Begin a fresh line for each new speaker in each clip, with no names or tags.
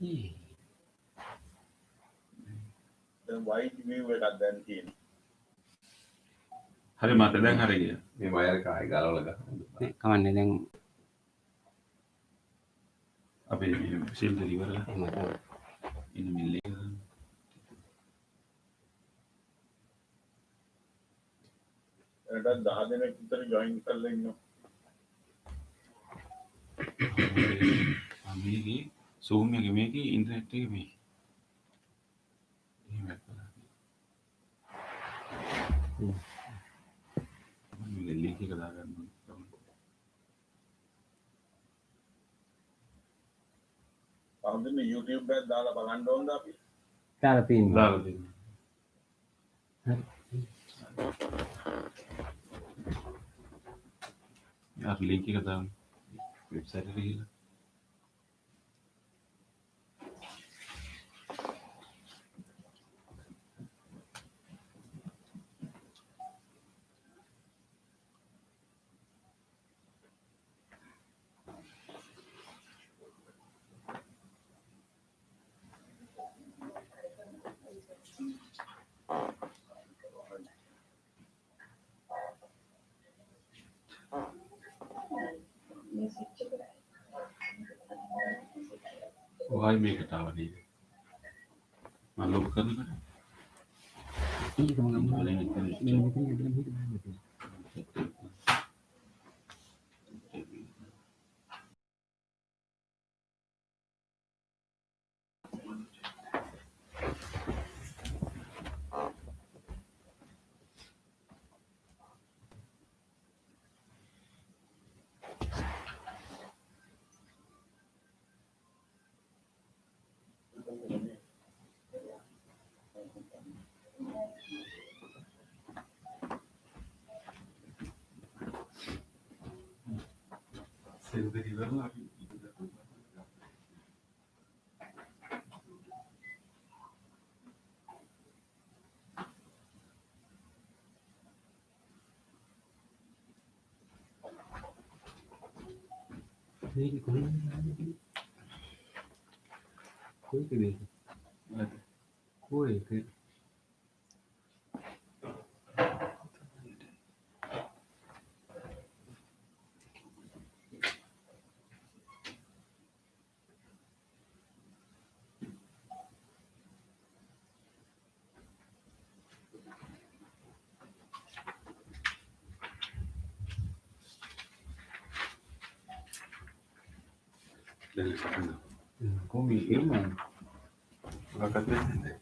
Then white view එකක් දැන් තියෙනවා.
හරි මත දැන් හරි ගියා.
මේ වයර් කායි ගලවලා ගන්න.
කමන්නේ දැන්
අපි සිල් ඉවරලා
එහෙම තමයි.
ඉන්න මිල්ලේ
එනට 10 දෙනෙක් විතර ජොයින් කරලා ඉන්නවා.
මේකේ Zoom එකේ මේකේ ඉන්ටර්නෙට් එකේ මේ එහෙම කරලා මේ ලින්ක් එක දාගන්න ඕනේ.
ආන්දනේ YouTube එකක් දාලා බලන්න ඕනද අපි?
දාලා තියෙනවා.
දාලා දෙන්න. යාර ලින්ක් එක දාන්න. වෙබ්සයිට් එකට ගිහලා. ඔයයි මේකට ආව නේද? මම ලොග් කරනකොට
ඒක මම
බලන්න සිල් ඉවරලා අපි
මේක කොහෙන්ද ආවේ? කොයිද මේක? කොයිද?
දැන් කරන්න.
කොහොමද එන්නේ?
මොකක්ද වෙන්නේ?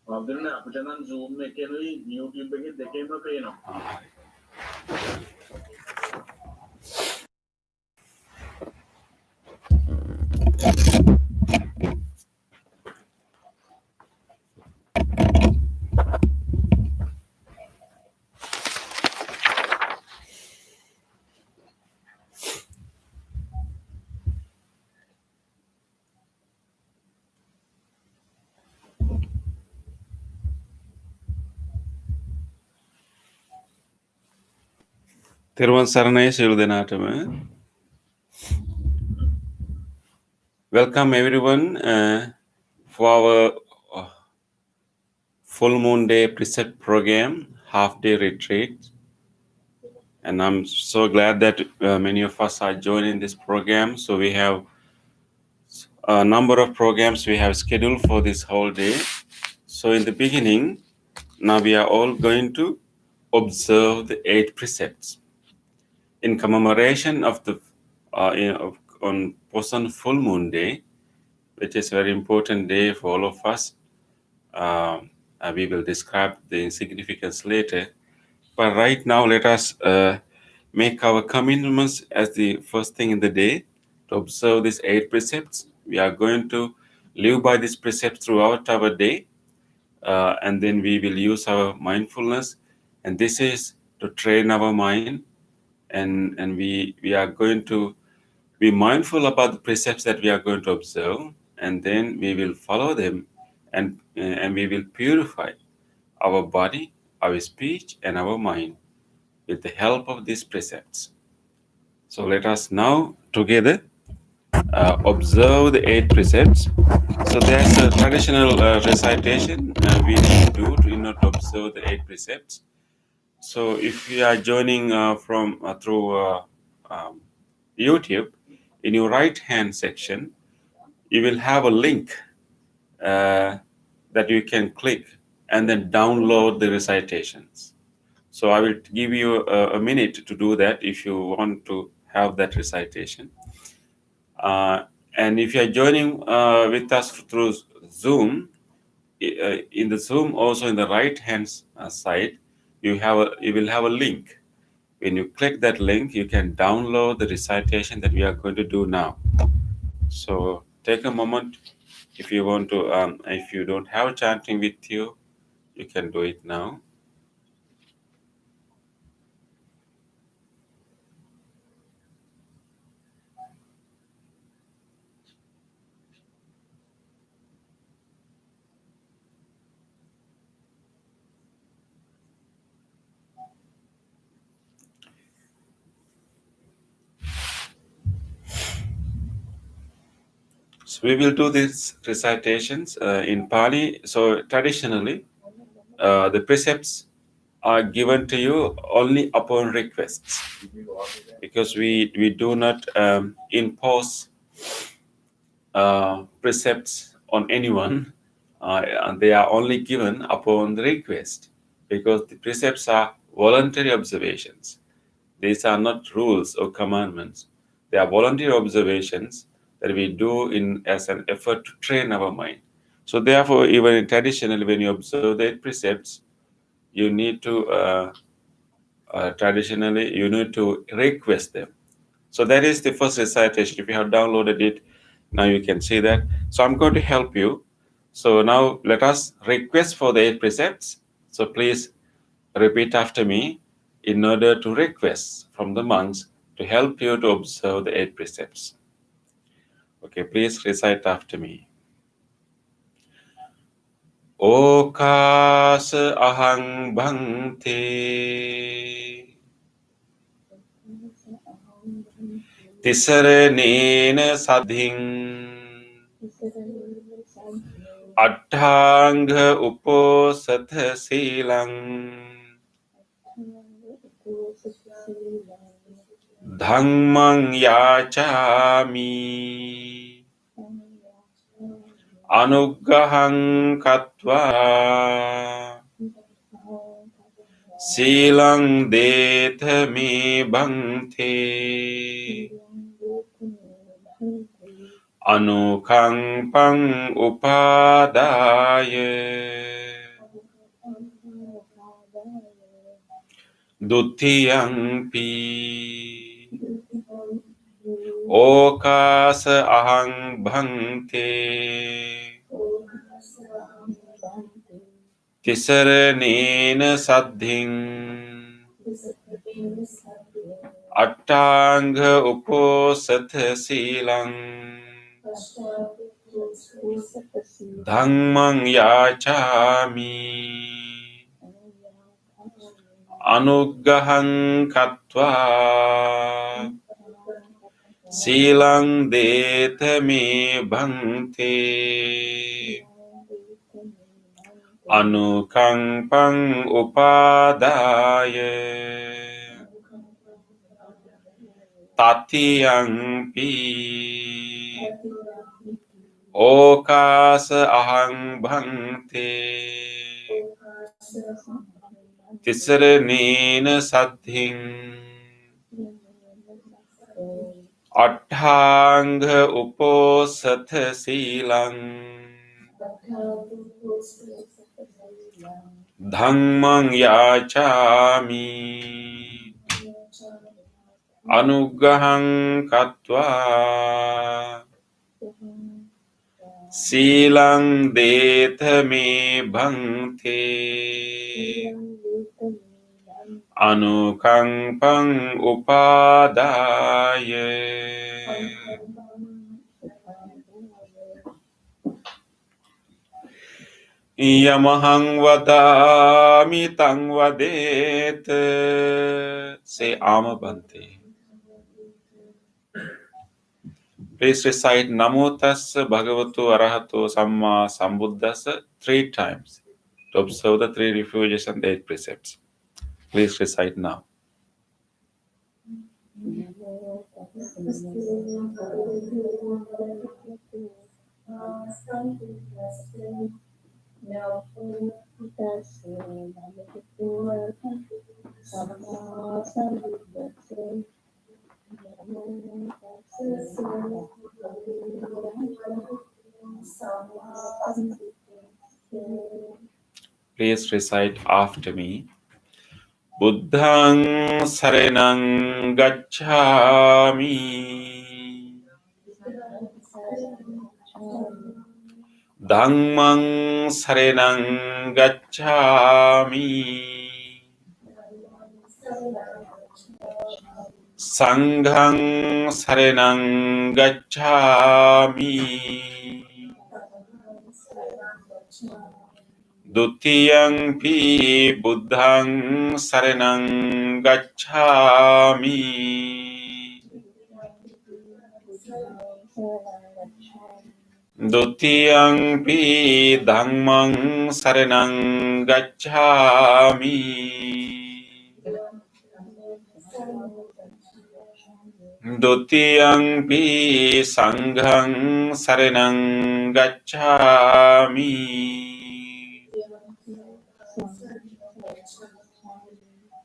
ආන්දනේ අපිට නම් Zoom එකේනුයි YouTube එකේ දෙකේම පේනවා.
තෙරුවන් සරණයි සියලු දෙනාටම. Welcome everyone for our full moon day preset program, half day retreat. And I'm so glad that many of us are joining this program. So we have a number of programs we have scheduled for this whole day. So in the beginning, now we are all going to observe the 8 precepts. In commemoration of the on Poson full moon day, which is a very important day for all of us, we will describe the significance later. But right now, let us make our commitments as the first thing in the day to observe these 8 precepts. We are going to live by these precepts throughout our day, and then we will use our mindfulness. And this is to train our mind and we are going to be mindful about the precepts that we are going to observe, and then we will follow them, and we will purify our body, our speech, and our mind with the help of these precepts. So let us now together observe the 8 precepts. So there's a traditional recitation we need to do in order to observe the 8 precepts. So if you are joining from through YouTube, in your right hand section, you will have a link that you can click and then download the recitations. So I will give you a minute to do that if you want to have that recitation. And if you are joining with us through Zoom, in the Zoom also in the right hand side, you will have a link. When you click that link, you can download the recitation that we are going to do now. So take a moment. If you want to, if you don't have chanting with you, you can do it now. So we will do these recitations in Pali. So traditionally, the precepts are given to you only upon requests, because we do not impose precepts on anyone. And they are only given upon the request, because the precepts are voluntary observations. These are not rules or commandments. They are voluntary observations that we do in as an effort to train our mind. So therefore, even traditionally, when you observe the 8 precepts, you need to traditionally you need to request them. So that is the first recitation. If you have downloaded it, now you can see that. So I'm going to help you. So now let us request for the 8 precepts. So please repeat after me in order to request from the monks to help you to observe the 8 precepts. Okay, please recite after me. Okas ahang bhante tisaranena sadhing Attanga uposatha silang Dhammang yachami Anuggahang katva Silang detha me bhante Anukampang upadaya Dutiyampi Okasa ahang bhante Tisaranena saddhing Attanga uposatha silang Dhammang yachami Anuggahang katva Silang detha me bhante Anukampang upadaya Tatiyampi Okasa ahang bhante Tisaranena saddhing Attanga uposatha silang Dhammang yachami Anuggahang katva Silang detha me bhante Anukampang upadaya. Yamahang vadami tang vadeta. Say Amabante. Please recite Namo Tassa Bhagavato Arahato Samma Sambuddhassa 3 times to observe the 3 refuges and the 8 precepts. Please recite now. Please recite after me. Buddhang saranang gacchami. Dhammang saranang gacchami. Sanghang saranang gacchami. Dutiyang pi buddhang saranang gacchami. Dutiyang pi dhammang saranang gacchami. Dutiyang pi sanghang saranang gacchami.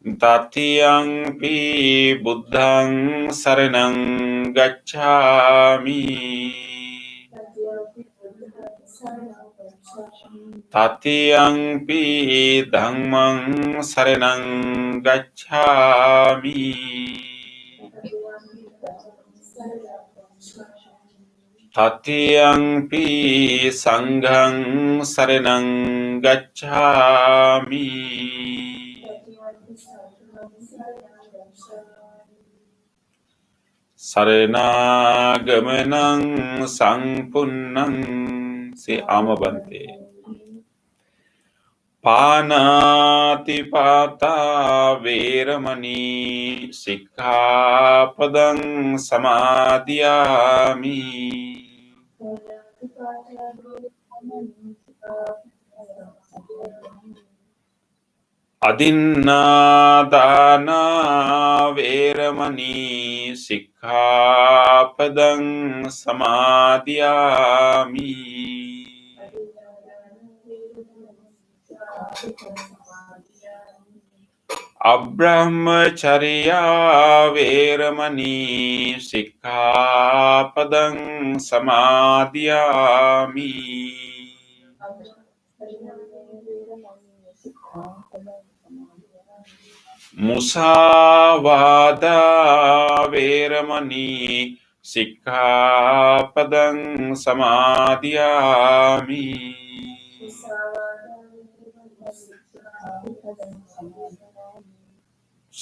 Tatiyang pi buddhang saranang gacchami. Tatiyang pi dhammang saranang gacchami. Tatiyang pi sanghang saranang gacchami. Saranaagamanang sangpunnang si Amabante. Panatipata veramani sikkhapadang samadhiyami. Adinnādāna veramani sikkhapadang samadhiyami. Abrahmacharya veramani sikkhapadang samadhiyami. Musāvāda veramani sikkhapadang samadhiyami.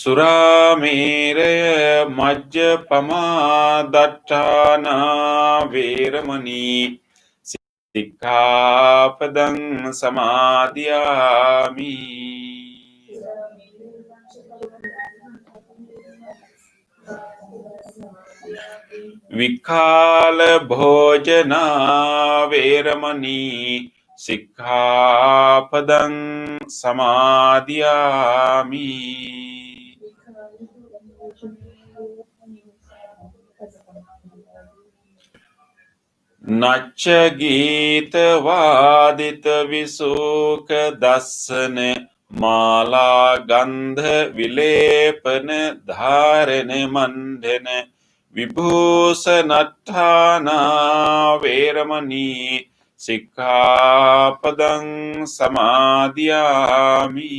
Surameraya majjapama dattana veramani sikkhapadang samadhiyami. Vikala bhojana veramani sikkhapadang samadhiyami. Nacha gita vadita visuka dassana mala gandha vilepana dharana mandana vibhusanattana veramani sikkhapadang samadhiyami.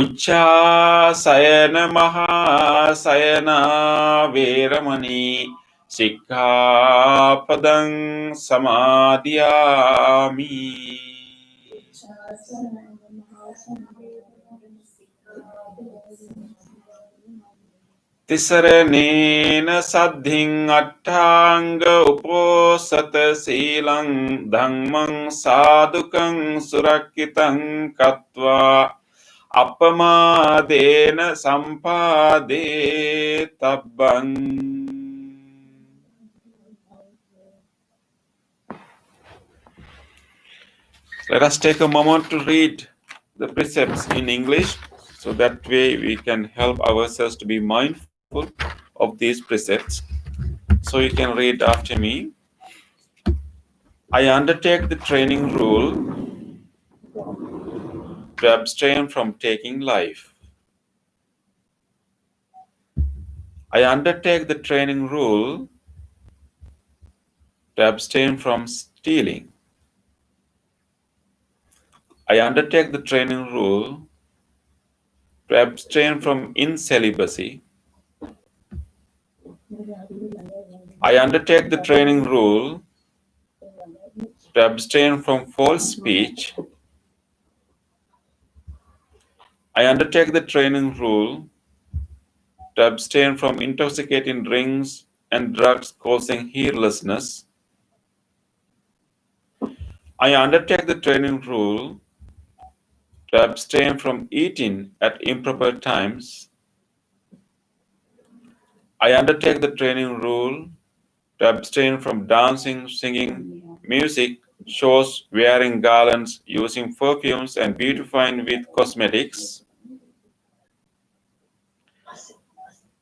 උච්චාසයන මහාසයන වේරමණී සික්ඛාපදං සමාදියාමි. තිසරණේන සද්ධින් අට්ඨාංග උපෝසත සීලං ධම්මං සාදුකං සුරක්ඛිතං කତ୍වා අපමාදේන සම්පාදේ තබ්බං. Let us take a moment to read the precepts in English, so that way we can help ourselves to be mindful of these precepts. So you can read after me. I undertake the training rule to abstain from taking life. I undertake the training rule to abstain from stealing. I undertake the training rule to abstain from incelibacy. I undertake the training rule to abstain from false speech. I undertake the training rule to abstain from intoxicating drinks and drugs causing heedlessness. I undertake the training rule to abstain from eating at improper times. I undertake the training rule to abstain from dancing, singing, music, shows, wearing garlands, using perfumes, and beautifying with cosmetics.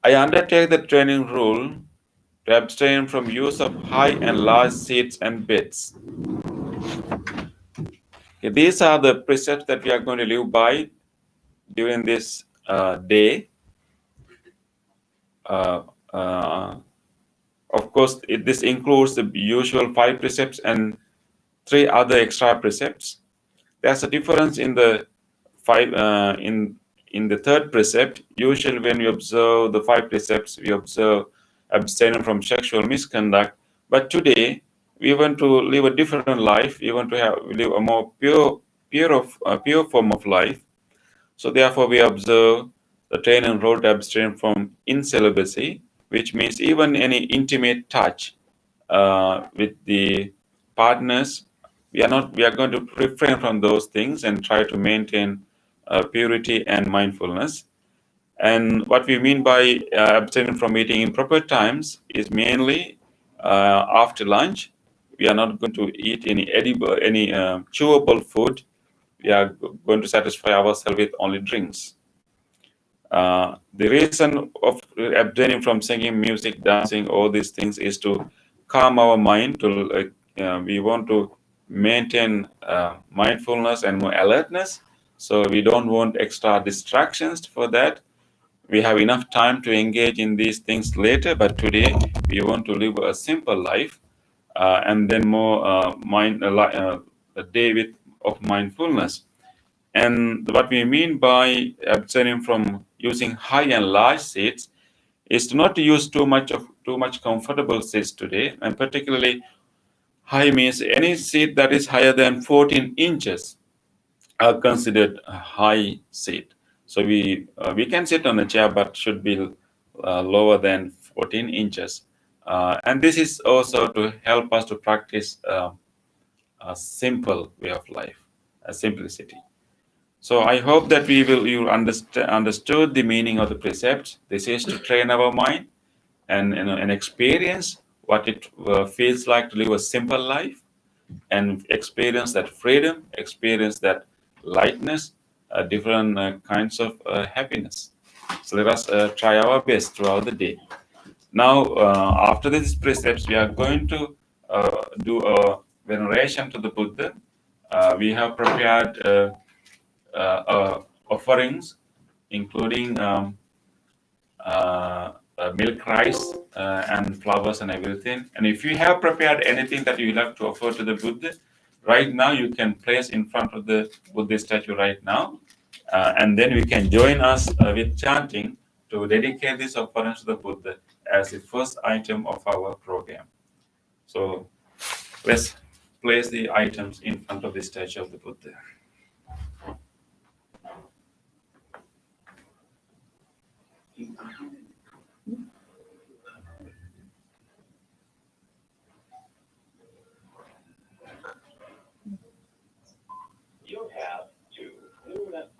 I undertake the training rule to abstain from use of high and large seats and beds. Okay, these are the precepts that we are going to live by during this day. Of course, this includes the usual 5 precepts and 3 other extra precepts. There's a difference in the 5 in the third precept. Usually, when we observe the 5 precepts, we observe abstaining from sexual misconduct. But today, we want to live a different life. We want to live a more pure form of life. So therefore, we observe the training rule to abstain from incelibacy, which means even any intimate touch with the partners. We are going to refrain from those things and try to maintain purity and mindfulness. And what we mean by abstaining from eating in proper times is mainly after lunch. We are not going to eat any chewable food. We are going to satisfy ourselves with only drinks. The reason of abstaining from singing, music, dancing, all these things is to calm our mind. We want to maintain mindfulness and more alertness. So we don't want extra distractions for that. We have enough time to engage in these things later, but today we want to live a simple life and then more a day of mindfulness. And what we mean by abstaining from using high and large seats is not to use too much comfortable seats today, and particularly high means any seat that is higher than 14 inches are considered a high seat. So we can sit on a chair, but should be lower than 14 inches. And this is also to help us to practice a simple way of life, a simplicity. So I hope that you understood the meaning of the precepts. This is to train our mind and experience what it feels like to live a simple life, and experience that freedom, experience that lightness, different kinds of happiness. So let us try our best throughout the day. Now, after these precepts, we are going to do a veneration to the Buddha. We have prepared offerings, including milk rice and flowers and everything. And if you have prepared anything that you like to offer to the Buddha, right now you can place in front of the Buddha statue right now. And then we can join us with chanting to dedicate this offerings to the Buddha as the first item of our program. So let's place the items in front of the statue of the Buddha.
You have to clear that.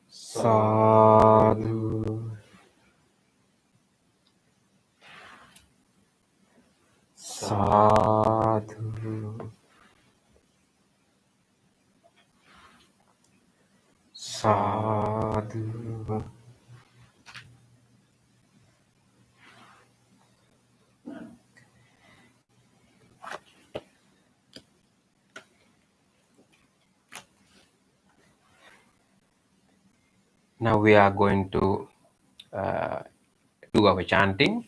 Sadhu, sadhu, sadhu. Now we are going to do our chanting.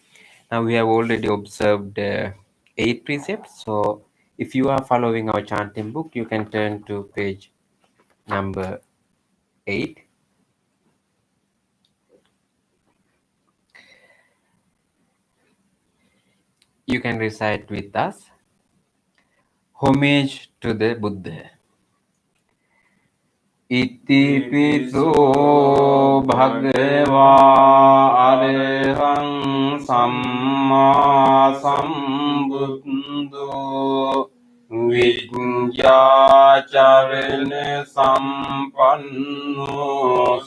Now we have already observed 8 precepts. So if you are following our chanting book, you can turn to page number 8. You can recite with us. Homage to the Buddha. Iti piso bhagava arahang samma sambuddho vijñācarana sampanno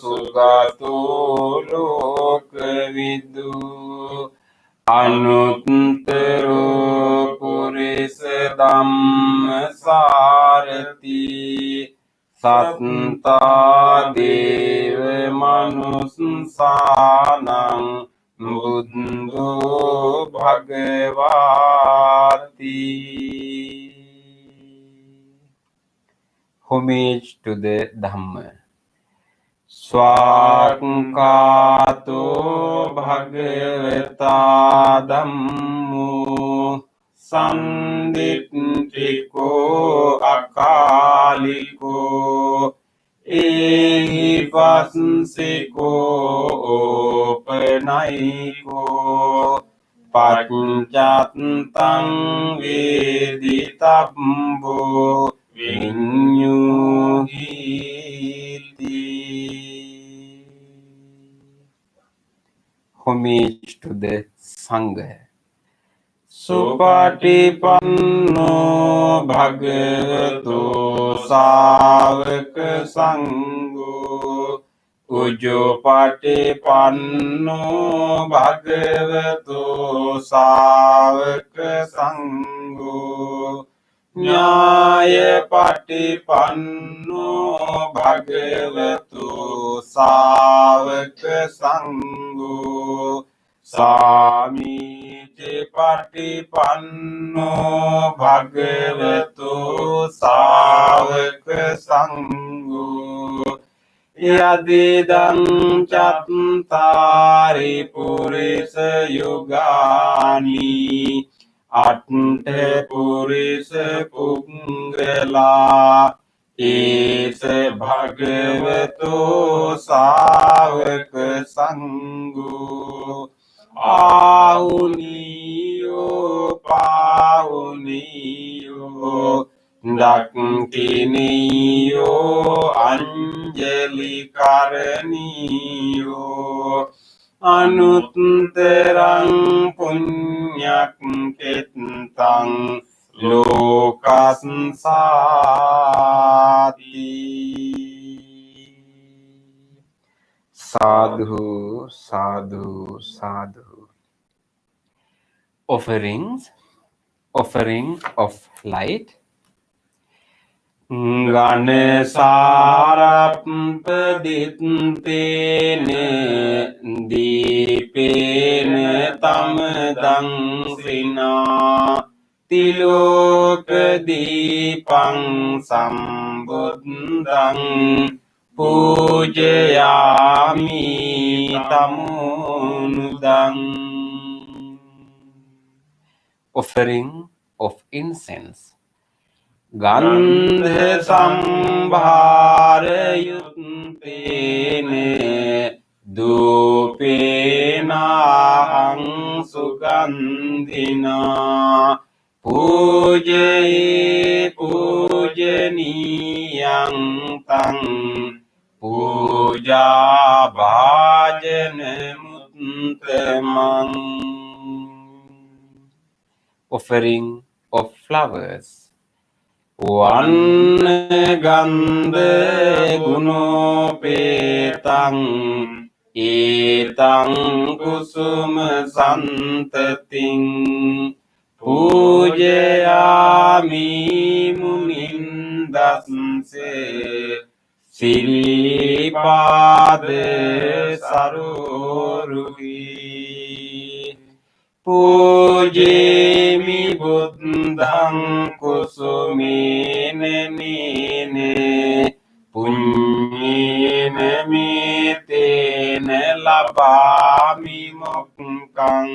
sugato lokavidu anuttaro purisa dhamma sarati Satta deva manussanang buddho bhagavati. Homage to the Dhamma. Swakato bhagavata dhammo Sanditiko akaliko ehipassiko penaiko paccantang veditabbo vinyuhiti. Homage to the Sangha. Supatipanno bhagavato sāvaka sangho
උජුපටිපන්නෝ භගවතු සාවක සංඝෝ ඥාය පටිපන්නෝ භගවතු සාවක සංඝෝ සාමීචි පටිපන්නෝ භගවතු සාවක සංඝෝ යදිදං චත්තාරි පුරිස යුගානි අට්ඨ පුරිස පුංගලා ඒස භගවතු සාවක සංඝෝ ආහුනියෝ පාහුනියෝ දක්ඛිනියෝ අංජලි කරණීයෝ අනුත්තරං පුඤ්ඤක් කෙත්තං ලෝකස්සාති.
Sadhu, sadhu, sadhu. Offering of light. ගණසාරප්පදිත්තේන දීපේන තමදං ශ්‍රිනා තිලෝක දීපං සම්බුද්ධං පූජයාමි තමුනුදං. Offering of incense. ගන්ධ සම්භාරයුත්තේන දූපේනාහං සුගන්ධිනා පූජයේ පූජනීයං තං පූජා භාජන මුත්තමං. Offering of flowers. වන්න ගන්ධ ගුණෝපේතං ඒතං කුසුම සන්තතින් පූජයාමි මුනින්දස්සේ සිල්පාද සරෝරුහි පූජේමි බුද්ධං කුසුමේන නීනේ පුඤ්ඤේන මේතේන ලබාමි මොක්ඛං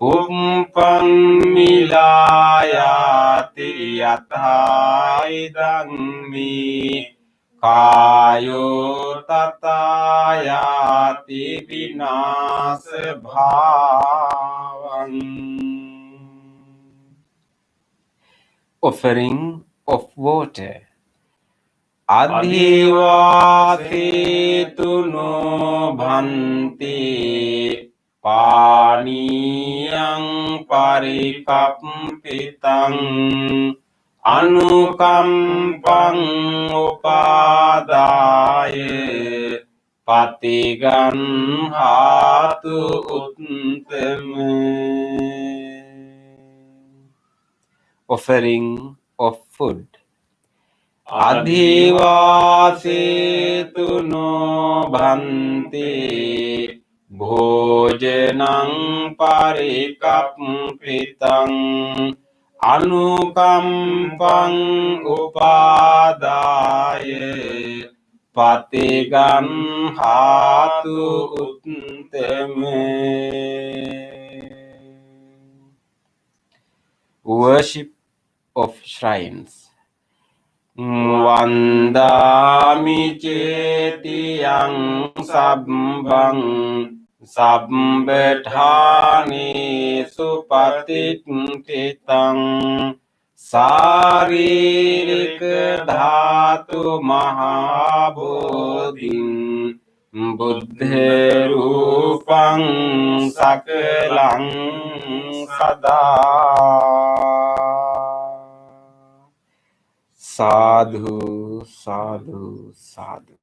පුම්පං මිලායාති යතයිදං මේ කායෝ තතායාති විනාශ භාවං. Offering of water. අධිවාසේතුනෝ භන්ති පානීයං පරිකප්පිතං අනුකම්පං උපාදාය පතිගන්හාතු උත්තම. Offering of food. අධිවාසේතුනෝ භන්ති භෝජනං පරිකප්පිතං අනුකම්පං උපාදාය පතිගන්හාතු උත්තම. Worship of shrines. වන්දාමි චේතියං සබ්බං සබ්බඨානේසු පතිට්ඨිතං සාරීරික ධාතු මහා බෝධින් බුද්ධ රූපං සකලං සදා. Sadhu, sadhu, sadhu.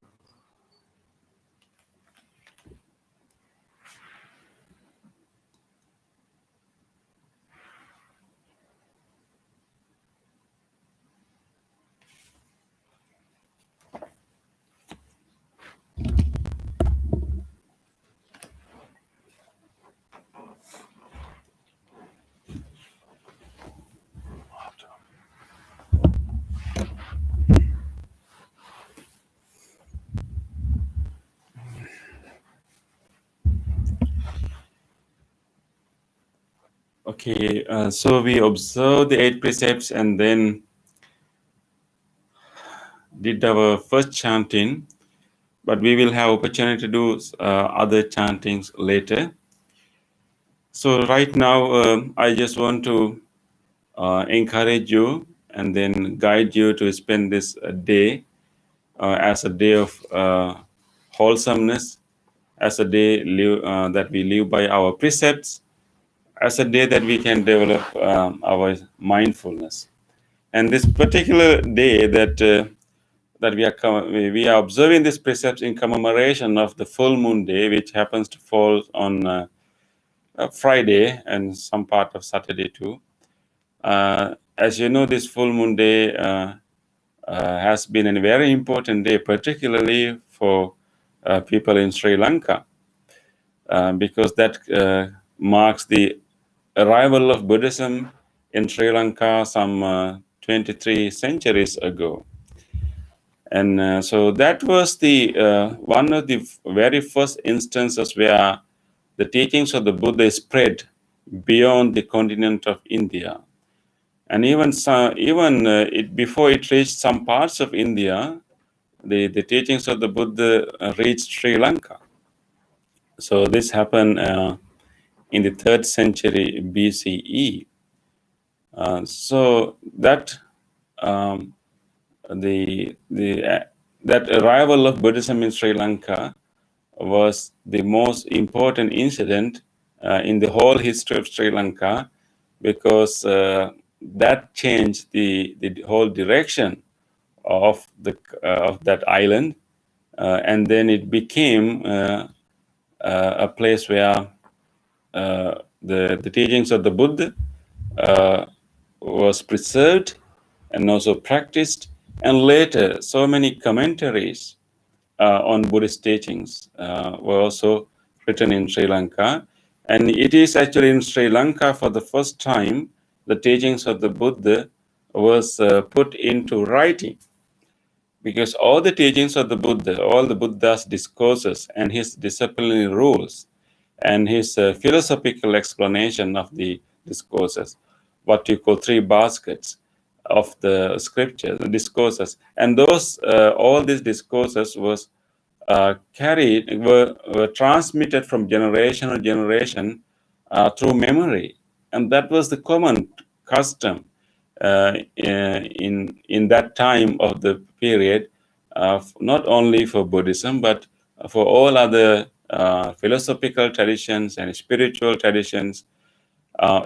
Okay, so we observed the 8 precepts and then did our first chanting, but we will have opportunity to do other chantings later. So right now, I just want to encourage you and then guide you to spend this day as a day of wholesomeness, as a day that we live by our precepts, as a day that we can develop our mindfulness. And this particular day that we are observing these precepts in commemoration of the full moon day, which happens to fall on Friday and some part of Saturday too. As you know, this full moon day has been a very important day, particularly for people in Sri Lanka, because that marks the arrival of Buddhism in Sri Lanka some 23 centuries ago. And so that was the one of the very first instances where the teachings of the Buddha spread beyond the continent of India. And before it reached some parts of India, the teachings of the Buddha reached Sri Lanka. So this happened in the 3rd century BCE. So that that arrival of Buddhism in Sri Lanka was the most important incident in the whole history of Sri Lanka, because that changed the whole direction of that island, and then it became a place where the teachings of the Buddha was preserved and also practiced, and later so many commentaries on Buddhist teachings were also written in Sri Lanka. And it is actually in Sri Lanka for the first time the teachings of the Buddha was put into writing, because all the teachings of the Buddha, all the Buddha's discourses and his disciplinary rules and his philosophical explanation of the discourses, what you call 3 baskets of the scriptures, the discourses, and those all these discourses was were transmitted from generation to generation through memory, and that was the common custom in that time of the period, not only for Buddhism but for all other philosophical traditions and spiritual traditions,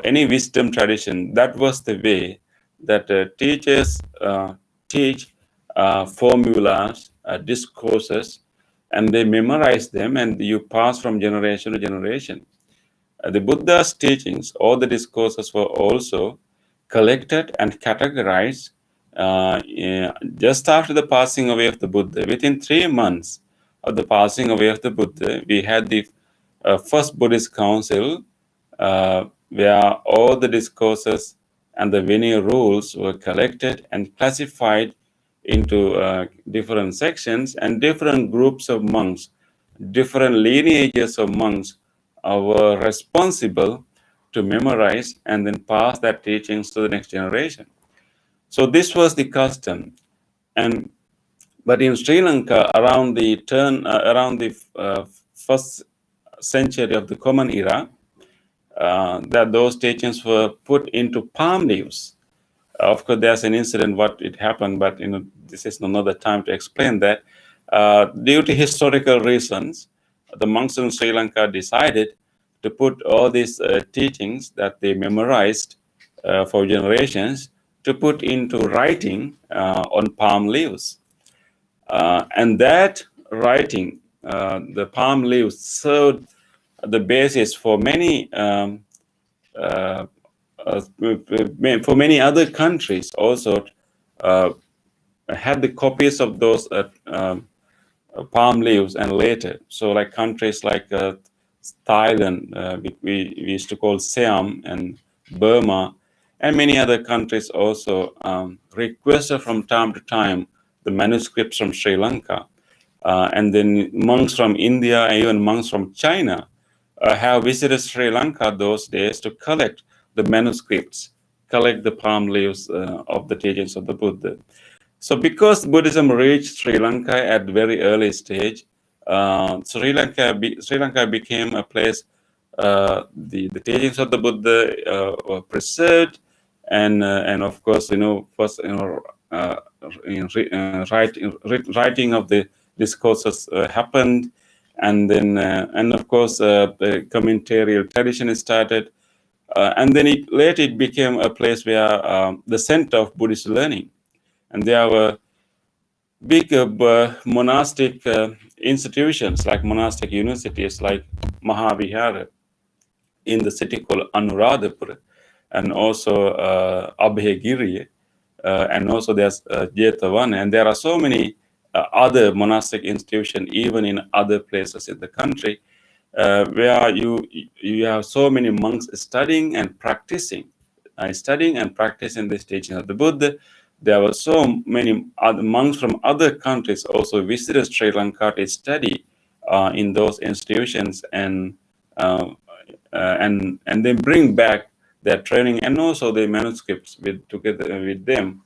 any wisdom tradition. That was the way that teachers teach formulas, discourses, and they memorize them, and you pass from generation to generation. The Buddha's teachings, all the discourses were also collected and categorized just after the passing away of the Buddha. Within 3 months of the passing away of the Buddha, we had the first Buddhist council where all the discourses and the Vinaya rules were collected and classified into different sections, and different groups of monks, different lineages of monks were responsible to memorize and then pass that teachings to the next generation. So this was the custom. But in Sri Lanka, around the first century of the Common Era, that those teachings were put into palm leaves. Of course, there's an incident what it happened, but this is another time to explain that. Due to historical reasons, the monks in Sri Lanka decided to put all these teachings that they memorized for generations to put into writing on palm leaves. And that writing, the palm leaves, served the basis for many for many other countries also had the copies of those palm leaves, and later, so like countries like Thailand, we used to call Siam, and Burma, and many other countries also requested from time to time the manuscripts from Sri Lanka. And then monks from India and even monks from China have visited Sri Lanka those days to collect the manuscripts, collect the palm leaves of the teachings of the Buddha. So because Buddhism reached Sri Lanka at very early stage, Sri Lanka became a place. The teachings of the Buddha were preserved, and of course, first, uh, writing of the discourses happened, and then and of course the commentarial tradition started, and then later it became a place where the center of Buddhist learning, and there were big monastic institutions like monastic universities like Mahavihara in the city called Anuradhapura, and also Abhayagiri, and also there's Jetavana, and there are so many other monastic institutions even in other places in the country where you have so many monks studying and practicing this teaching of the Buddha. There were so many other monks from other countries also visited Sri Lanka to study in those institutions, and they bring back their training and also the manuscripts together with them,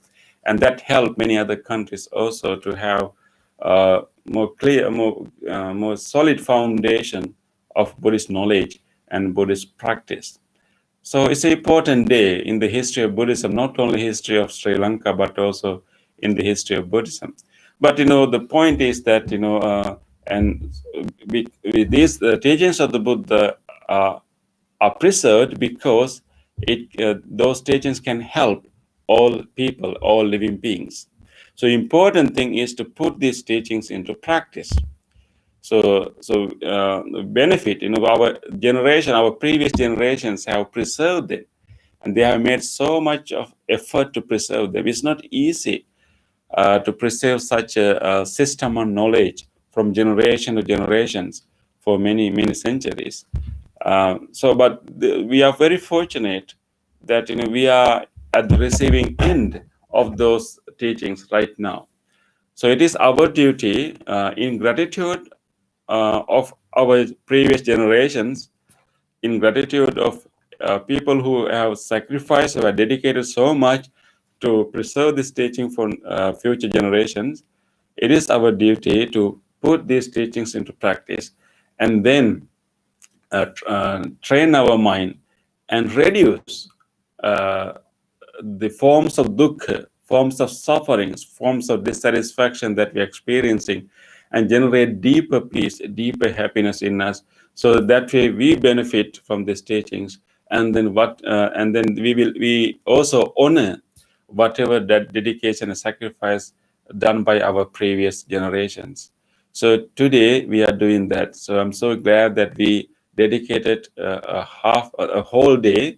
and that helped many other countries also to have more clear, more solid foundation of Buddhist knowledge and Buddhist practice. So it's an important day in the history of Buddhism, not only history of Sri Lanka, but also in the history of Buddhism. But the point is that and with these teachings of the Buddha are preserved because those teachings can help all people, all living beings. So important thing is to put these teachings into practice. So the benefit, our generation, our previous generations have preserved it, and they have made so much of effort to preserve them. It's not easy to preserve such a system of knowledge from generation to generations for many, many centuries. But we are very fortunate that we are at the receiving end of those teachings right now. So it is our duty, in gratitude of our previous generations, in gratitude of people who have sacrificed, who have dedicated so much to preserve this teaching for future generations. It is our duty to put these teachings into practice, and then train our mind and reduce the forms of dukkha, forms of sufferings, forms of dissatisfaction that we're experiencing, and generate deeper peace, deeper happiness in us. So that way we benefit from these teachings, and then we also honor whatever that dedication and sacrifice done by our previous generations. So today we are doing that. So I'm so glad that we dedicated a whole day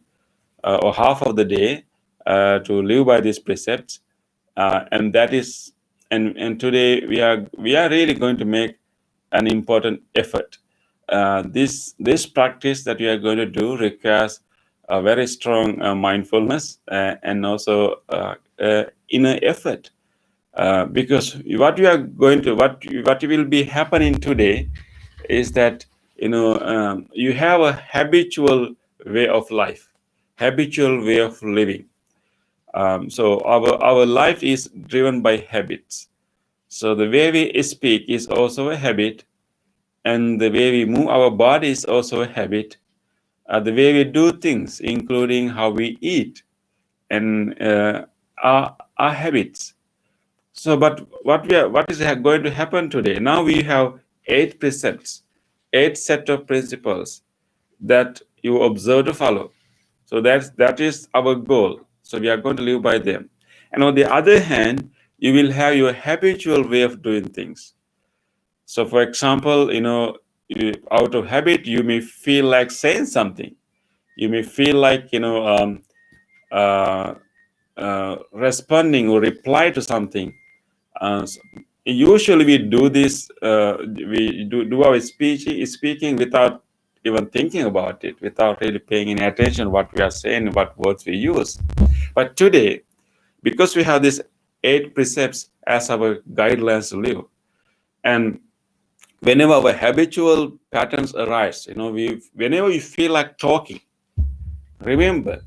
or half of the day to live by these precepts, and that is, and today we are really going to make an important effort. This practice that we are going to do requires a very strong mindfulness and also inner effort, because what will be happening today is that you have a habitual way of life, habitual way of living. So our life is driven by habits. So the way we speak is also a habit, and the way we move our body is also a habit. The way we do things, including how we eat, and are habits. So, but what is going to happen today? Now we have 8 precepts, 8 set of principles that you observe to follow. So that is our goal. So we are going to live by them. And on the other hand, you will have your habitual way of doing things. So for example, out of habit, you may feel like saying something. You may feel like, responding or reply to something. Usually we do this, we do our speaking without even thinking about it, without really paying any attention what we are saying, what words we use. But today, because we have these 8 precepts as our guidelines to live, and whenever our habitual patterns arise, whenever you feel like talking, remember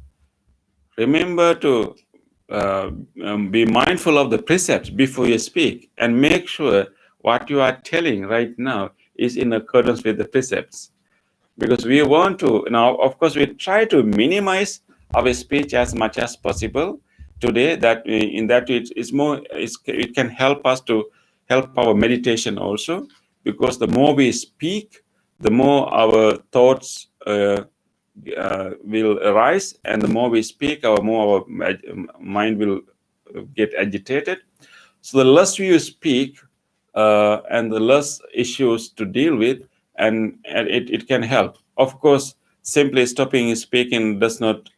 remember to be mindful of the precepts before you speak, and make sure what you are telling right now is in accordance with the precepts. Because we want to now, of course, we try to minimize our speech as much as possible today. That in that it's more, it can help us to help our meditation also, because the more we speak, the more our thoughts will arise, and the more we speak, our mind will get agitated. So the less you speak, and the less issues to deal with, and it can help. Of course, simply stopping speaking does not,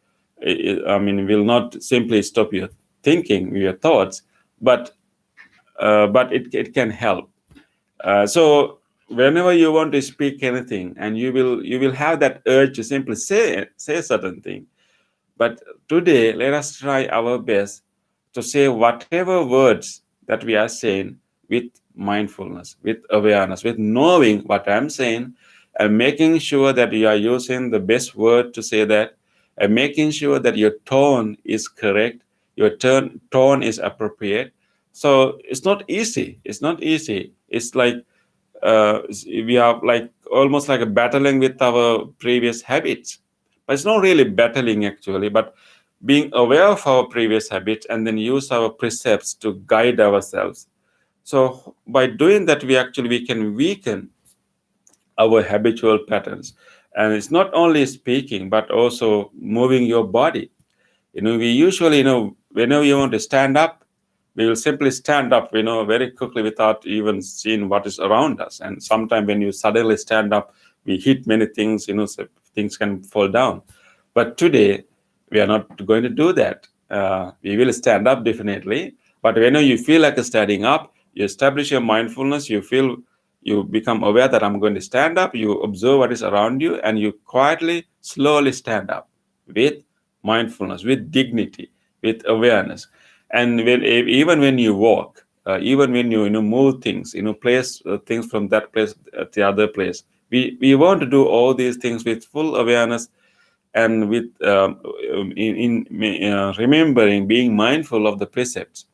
will not simply stop your thinking, your thoughts, but it can help. So whenever you want to speak anything, and you will have that urge to simply say a certain thing. But today, let us try our best to say whatever words that we are saying with mindfulness, with awareness, with knowing what I'm saying, and making sure that you are using the best word to say that, and making sure that your tone is correct, your tone is appropriate. So it's not easy. It's not easy. It's like we are like almost like a battling with our previous habits. But it's not really battling actually, but being aware of our previous habits and then use our precepts to guide ourselves. So by doing that, we can weaken our habitual patterns. And it's not only speaking, but also moving your body. We usually, whenever you want to stand up, we will simply stand up, very quickly without even seeing what is around us. And sometimes when you suddenly stand up, we hit many things, so things can fall down. But today, we are not going to do that. We will stand up definitely. But whenever you feel like standing up, you establish your mindfulness, you become aware that I'm going to stand up, you observe what is around you, and you quietly, slowly stand up with mindfulness, with dignity, with awareness. And even when you walk, even when you move things, place things from that place to the other place, we want to do all these things with full awareness, and with remembering, being mindful of the precepts.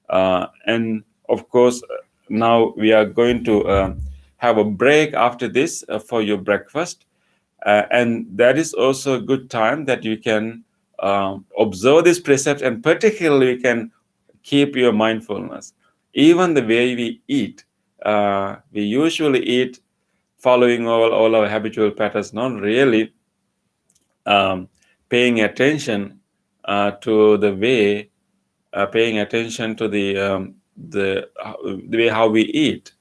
And of course, now we are going to have a break after this for your breakfast. And that is also a good time that you can observe these precepts, and particularly you can keep your mindfulness. Even the way we eat, we usually eat following all our habitual patterns, not really paying attention to the way, paying attention to the way how we eat.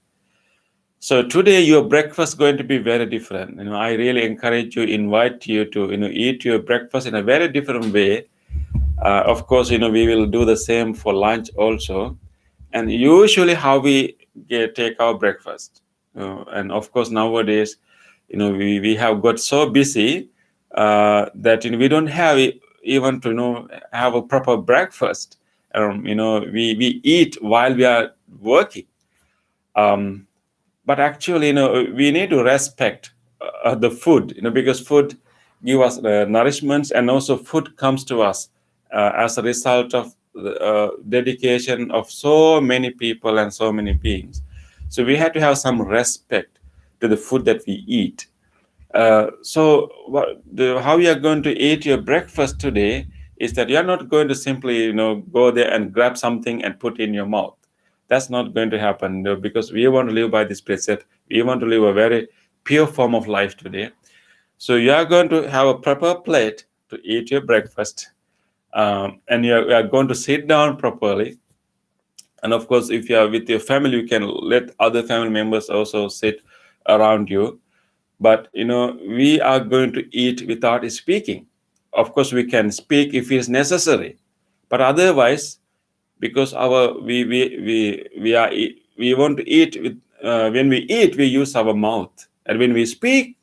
So today your breakfast is going to be very different. I really encourage you, invite you to eat your breakfast in a very different way. Of course, we will do the same for lunch also. And usually how we take our breakfast. And of course nowadays, we have got so busy that we don't have even to have a proper breakfast. We eat while we are working. But actually, we need to respect the food, because food give us nourishments, and also food comes to us as a result of the dedication of so many people and so many beings. So we have to have some respect to the food that we eat. So how you are going to eat your breakfast today is that you are not going to simply go there and grab something and put in your mouth. That's not going to happen, because we want to live by this precept. We want to live a very pure form of life today. So you are going to have a proper plate to eat your breakfast, and you are going to sit down properly. And of course, if you are with your family, you can let other family members also sit around you. But we are going to eat without speaking. Of course, we can speak if it's necessary, but otherwise, because we want to eat with, when we eat, we use our mouth, and when we speak,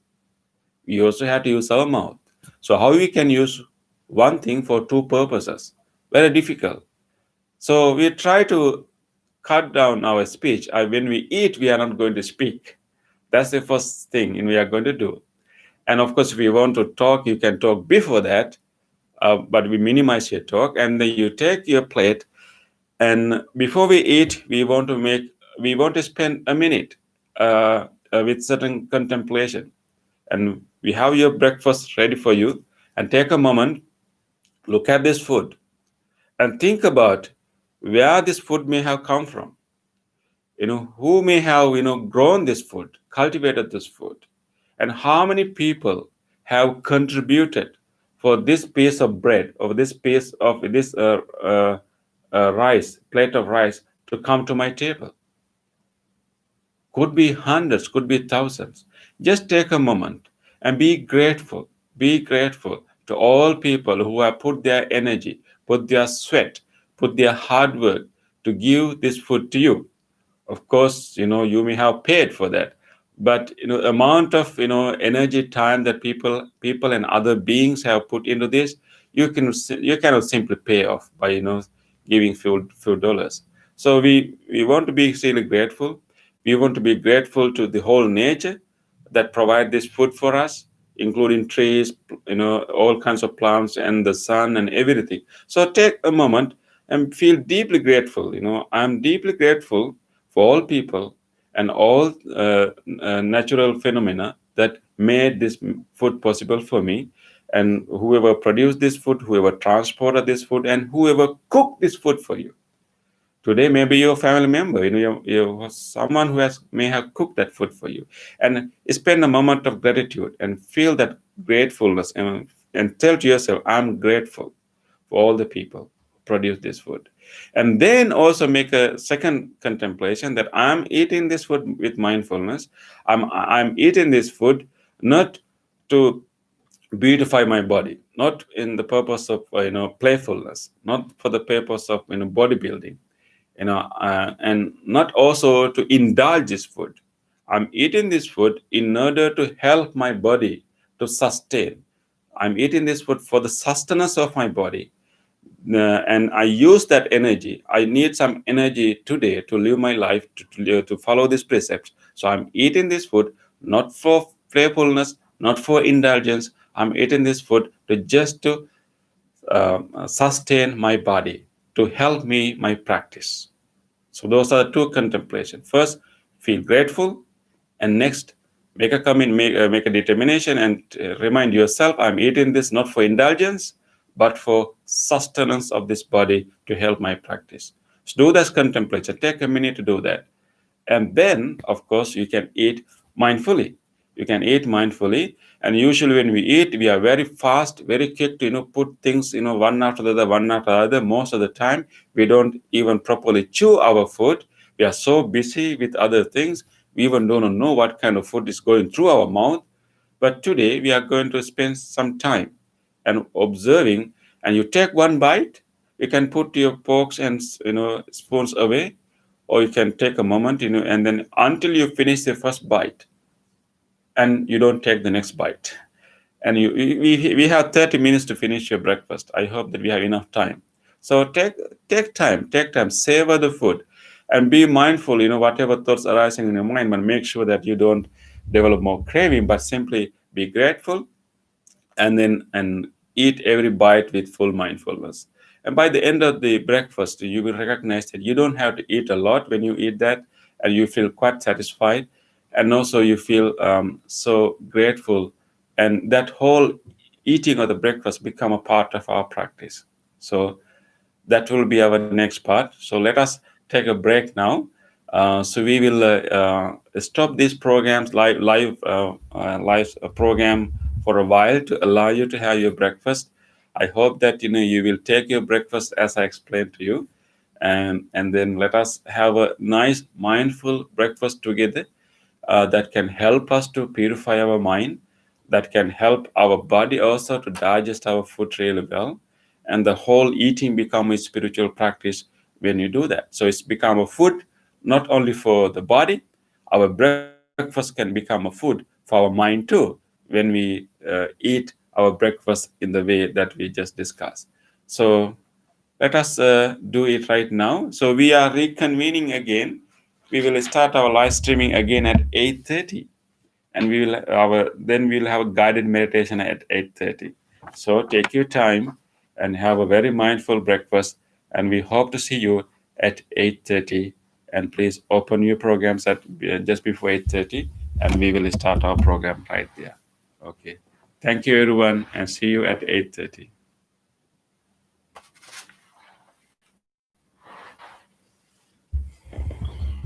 we also have to use our mouth. So how we can use one thing for two purposes? Very difficult. So we try to cut down our speech. When we eat, we are not going to speak. That's the first thing we are going to do. And of course, if you want to talk, you can talk before that. but we minimize your talk, and then you take your plate. And before we eat, we want to spend a minute with certain contemplation, and we have your breakfast ready for you, and take a moment, look at this food, and think about where this food may have come from. Who may have grown this food, cultivated this food, and how many people have contributed for this piece of bread, or this piece of this rice, plate of rice, to come to my table. Could be hundreds, could be thousands. Just take a moment and be grateful. Be grateful to all people who have put their energy, put their sweat, put their hard work to give this food to you. Of course, you may have paid for that, but amount of energy, time that people and other beings have put into this, you cannot simply pay off by giving few dollars. So we want to be really grateful. We want to be grateful to the whole nature that provide this food for us, including trees, all kinds of plants, and the sun and everything. So take a moment and feel deeply grateful. I'm deeply grateful for all people and all natural phenomena that made this food possible for me, and whoever produced this food, whoever transported this food, and whoever cooked this food for you. Today, maybe your family member, you someone who may have cooked that food for you, and spend a moment of gratitude and feel that gratefulness, and tell to yourself, I'm grateful for all the people who produce this food. And then also make a second contemplation that I'm eating this food with mindfulness. I'm eating this food not to beautify my body, not in the purpose of playfulness, not for the purpose of bodybuilding, and not also to indulge this food. I'm eating this food in order to help my body to sustain. I'm eating this food for the sustenance of my body, and I use that energy. I need some energy today to live my life, to follow these precepts. So I'm eating this food not for playfulness, not for indulgence. I'm eating this food to just to sustain my body, to help me my practice. So those are the two contemplations. First, feel grateful, and next, make a determination and remind yourself, I'm eating this not for indulgence, but for sustenance of this body to help my practice. So do this contemplation. Take a minute to do that. And then, of course, you can eat mindfully. You can eat mindfully. And usually when we eat, we are very fast, very quick to put things one after the other, one after the other. Most of the time we don't even properly chew our food. We are so busy with other things, we even don't know what kind of food is going through our mouth. But today we are going to spend some time and observing. And you take one bite, you can put your forks and spoons away, or you can take a moment, and then until you finish the first bite, and you don't take the next bite. And we have 30 minutes to finish your breakfast. I hope that we have enough time. So take time, savor the food, and be mindful. Whatever thoughts arising in your mind, but make sure that you don't develop more craving, but simply be grateful, and eat every bite with full mindfulness. And by the end of the breakfast, you will recognize that you don't have to eat a lot when you eat that, and you feel quite satisfied, and also you feel so grateful, and that whole eating of the breakfast become a part of our practice. So that will be our next part. So let us take a break now. So we will stop these programs, live program for a while, to allow you to have your breakfast. I hope that you will take your breakfast as I explained to you, and then let us have a nice mindful breakfast together, that can help us to purify our mind, that can help our body also to digest our food really well. And the whole eating become a spiritual practice when you do that. So it's become a food not only for the body. Our breakfast can become a food for our mind too, when we eat our breakfast in the way that we just discussed. So let us do it right now. So we are reconvening again. We will start our live streaming again at 8:30, and we'll have a guided meditation at 8:30. So take your time and have a very mindful breakfast. And we hope to see you at 8:30. And please open your programs at just before 8:30, and we will start our program right there. Okay. Thank you, everyone, and see you at 8:30.